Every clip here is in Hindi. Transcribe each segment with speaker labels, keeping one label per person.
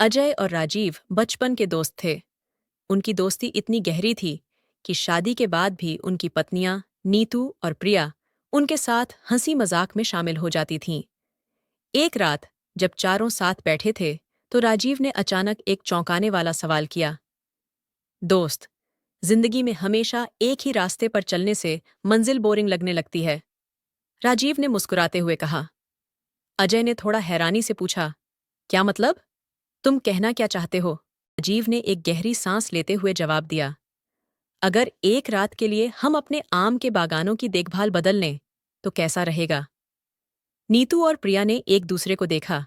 Speaker 1: अजय और राजीव बचपन के दोस्त थे। उनकी दोस्ती इतनी गहरी थी कि शादी के बाद भी उनकी पत्नियां नीतू और प्रिया उनके साथ हंसी मजाक में शामिल हो जाती थीं। एक रात जब चारों साथ बैठे थे तो राजीव ने अचानक एक चौंकाने वाला सवाल किया। दोस्त, जिंदगी में हमेशा एक ही रास्ते पर चलने से मंजिल बोरिंग लगने लगती है। राजीव ने मुस्कुराते हुए कहा। अजय ने थोड़ा हैरानी से पूछा, क्या मतलब? तुम कहना क्या चाहते हो? राजीव ने एक गहरी सांस लेते हुए जवाब दिया। अगर एक रात के लिए हम अपने आम के बागानों की देखभाल बदल लें तो कैसा रहेगा? नीतू और प्रिया ने एक दूसरे को देखा।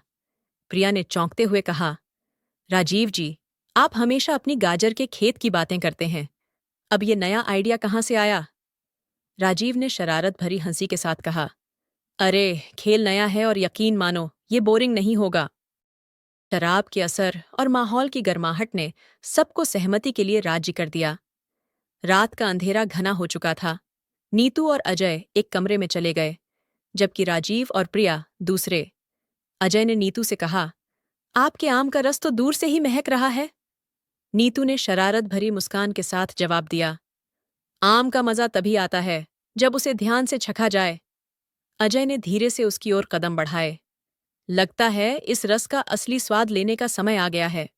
Speaker 1: प्रिया ने चौंकते हुए कहा, राजीव जी, आप हमेशा अपनी गाजर के खेत की बातें करते हैं। अब ये नया आइडिया कहाँ से आया? राजीव ने शरारत भरी हंसी के साथ कहा, अरे, खेल नया है और यकीन मानो ये बोरिंग नहीं होगा। शराब के असर और माहौल की गर्माहट ने सबको सहमति के लिए राजी कर दिया। रात का अंधेरा घना हो चुका था। नीतू और अजय एक कमरे में चले गए, जबकि राजीव और प्रिया दूसरे। अजय ने नीतू से कहा, आपके आम का रस तो दूर से ही महक रहा है। नीतू ने शरारत भरी मुस्कान के साथ जवाब दिया, आम का मजा तभी आता है जब उसे ध्यान से चखा जाए। अजय ने धीरे से उसकी ओर कदम बढ़ाए। लगता है इस रस का असली स्वाद लेने का समय आ गया है।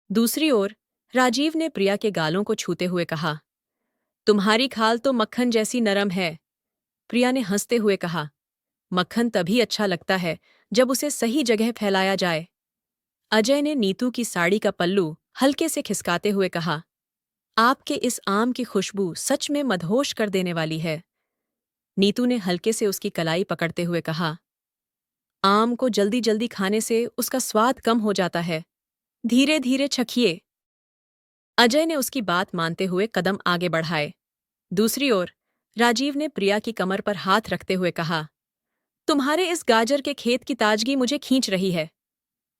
Speaker 1: दूसरी ओर राजीव ने प्रिया के गालों को छूते हुए कहा, तुम्हारी खाल तो मक्खन जैसी नरम है। प्रिया ने हंसते हुए कहा, मक्खन तभी अच्छा लगता है जब उसे सही जगह फैलाया जाए। अजय ने नीतू की साड़ी का पल्लू हल्के से खिसकाते हुए कहा, आपके इस आम की खुशबू सच में मदहोश कर देने वाली है। नीतू ने हल्के से उसकी कलाई पकड़ते हुए कहा, आम को जल्दी जल्दी खाने से उसका स्वाद कम हो जाता है। धीरे धीरे चखिए। अजय ने उसकी बात मानते हुए कदम आगे बढ़ाए। दूसरी ओर राजीव ने प्रिया की कमर पर हाथ रखते हुए कहा, तुम्हारे इस गाजर के खेत की ताजगी मुझे खींच रही है।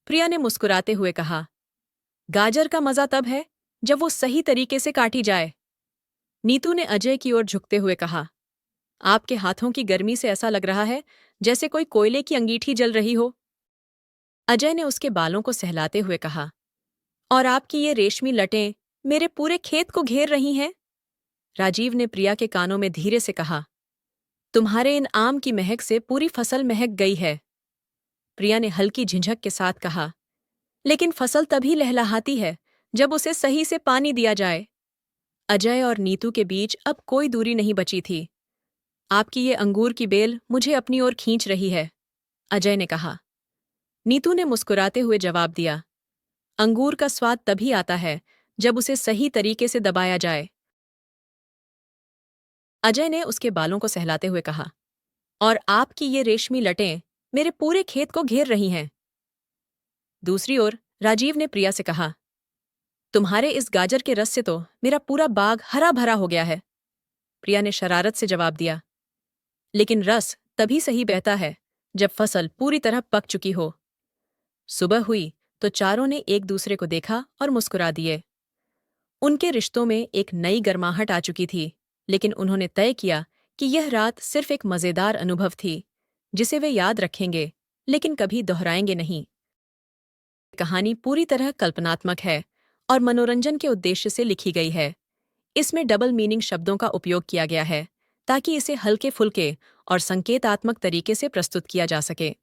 Speaker 1: प्रिया ने मुस्कुराते हुए कहा, गाजर का मजा तब है जब वो सही तरीके से काटी जाए। नीतू ने अजय की ओर झुकते हुए कहा, आपके हाथों की गर्मी से ऐसा लग रहा है जैसे कोई कोयले की अंगीठी जल रही हो। अजय ने उसके बालों को सहलाते हुए कहा, और आपकी ये रेशमी लटें मेरे पूरे खेत को घेर रही हैं। राजीव ने प्रिया के कानों में धीरे से कहा, तुम्हारे इन आम की महक से पूरी फसल महक गई है। प्रिया ने हल्की झिझक के साथ कहा, लेकिन फसल तभी लहलहाती है जब उसे सही से पानी दिया जाए। अजय और नीतू के बीच अब कोई दूरी नहीं बची थी। आपकी ये अंगूर की बेल मुझे अपनी ओर खींच रही है, अजय ने कहा। नीतू ने मुस्कुराते हुए जवाब दिया, अंगूर का स्वाद तभी आता है जब उसे सही तरीके से दबाया जाए। अजय ने उसके बालों को सहलाते हुए कहा, और आपकी ये रेशमी लटें मेरे पूरे खेत को घेर रही हैं। दूसरी ओर राजीव ने प्रिया से कहा, तुम्हारे इस गाजर के रस से तो मेरा पूरा बाग हरा भरा हो गया है। प्रिया ने शरारत से जवाब दिया, लेकिन रस तभी सही बहता है जब फसल पूरी तरह पक चुकी हो। सुबह हुई तो चारों ने एक दूसरे को देखा और मुस्कुरा दिए। उनके रिश्तों में एक नई गर्माहट आ चुकी थी, लेकिन उन्होंने तय किया कि यह रात सिर्फ एक मजेदार अनुभव थी, जिसे वे याद रखेंगे लेकिन कभी दोहराएंगे नहीं। कहानी पूरी तरह कल्पनात्मक है और मनोरंजन के उद्देश्य से लिखी गई है। इसमें डबल मीनिंग शब्दों का उपयोग किया गया है ताकि इसे हल्के फुल्के और संकेतात्मक तरीके से प्रस्तुत किया जा सके।